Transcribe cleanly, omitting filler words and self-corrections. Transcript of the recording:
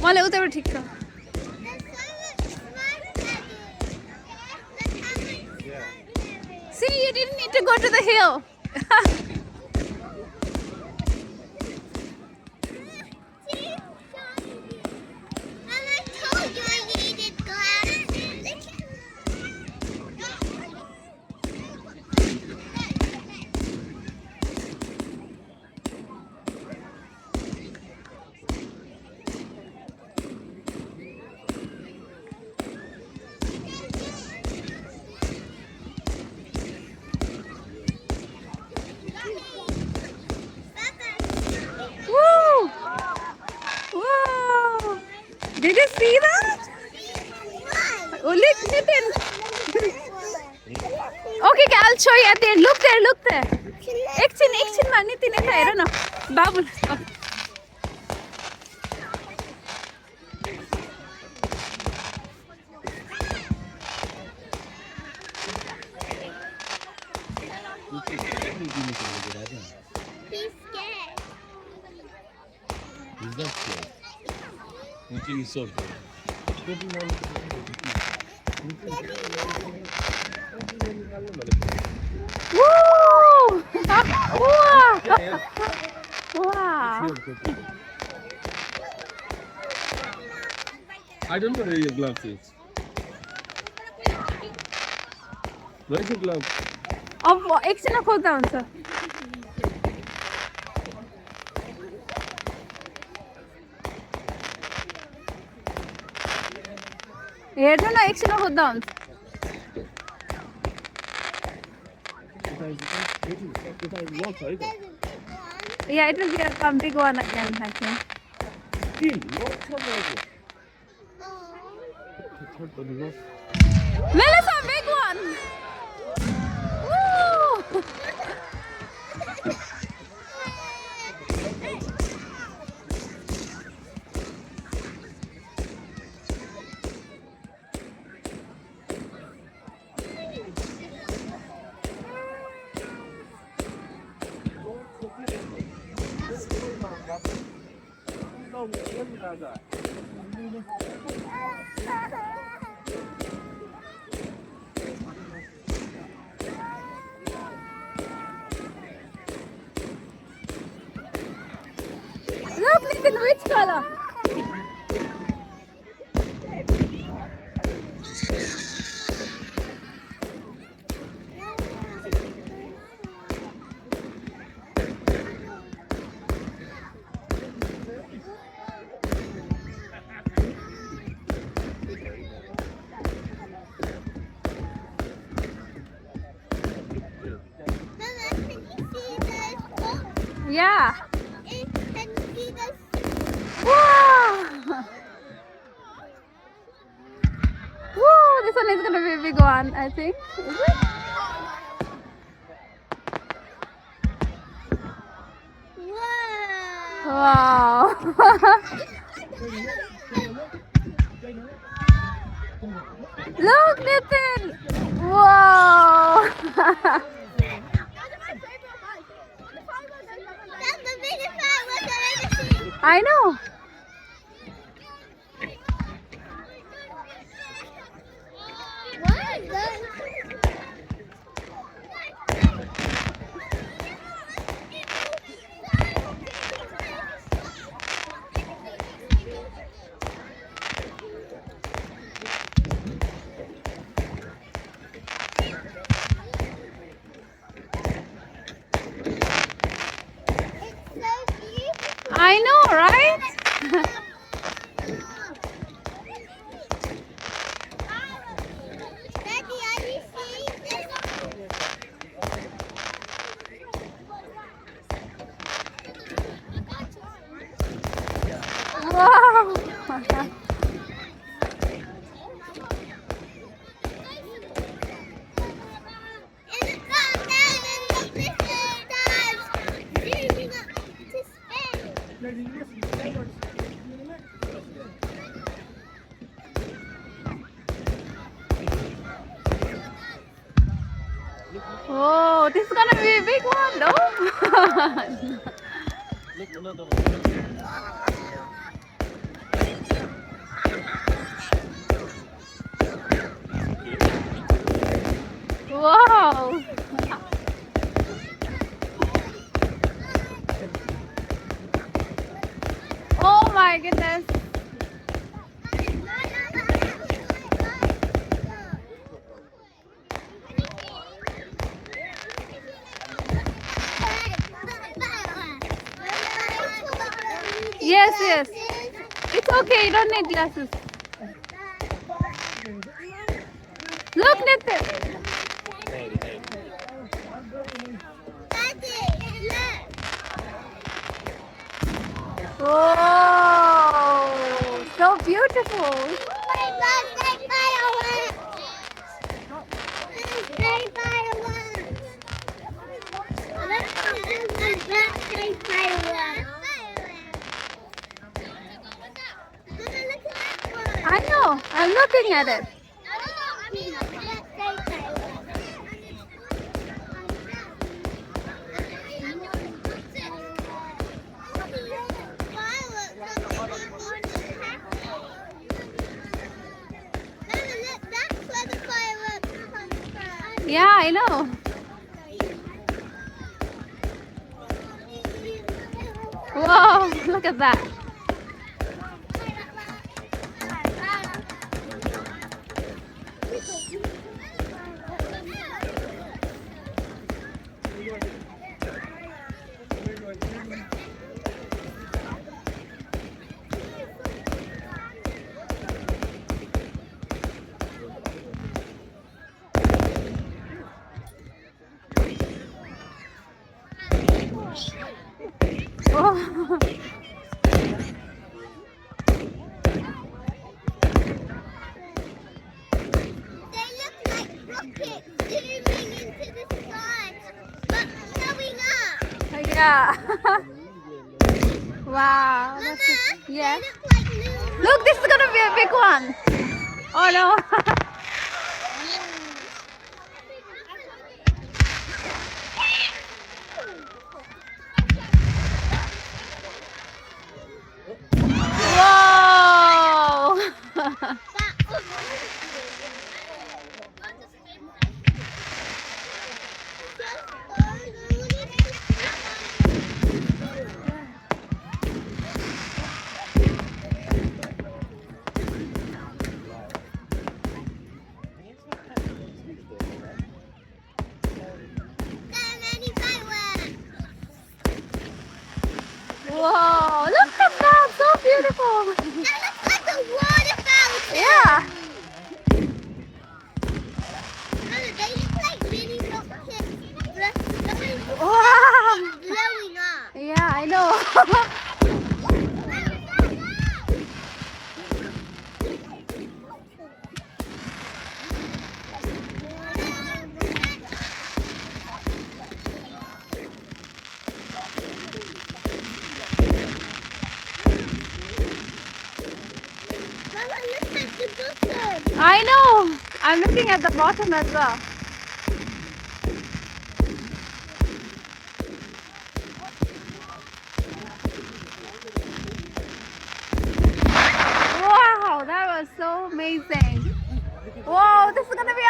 मलाई उताबाट ठिक छ See, you didn't need to go to the hill. Did you see that? Oh, look, Nitin. Okay, I'll show you there. Look there, look there. Action, man. Nitin, I don't know. Babu. He's scared. He's not scared. Nitin is so good. Woo! Wow! I don't know where your glove is. Where's your glove? अब एकछिन खोज्दा हुन्छ हेर्नु न एकछिन खोज्दा हुन्छ Yeah, it will be a big one again, I think. Melissa, big one! Woo! Look, Nathan, which color? Yeah. Can you see this? Wow! Woo! This one is gonna be a big one, I think. Is it? Wow. Wow! Look, Nathan! Wow! That's the biggest fireworks I've ever seen. I know. What is that? I know, right? Daddy, are you seeing this? Wow! And it comes down and the picture starts zooming up to space. Oh, this is gonna be a big one, though. Look, another one. Whoa! Oh my goodness! Yes, yes. It's okay, you don't need glasses. Look, Nathan. Oh, so beautiful. I know. I'm looking at it. Yeah, I know. Whoa, look at that. Oh. Yeah. Wow. Yeah. Look, this is gonna be a big one. Oh no. Whoa. Whoa, look at that, so beautiful. That looks like a water fountain. Yeah. They look like mini rockets. Wow. Blowing up. Yeah, I know. I know. I'm looking at the bottom as well. Wow, that was so amazing. Whoa, this is gonna be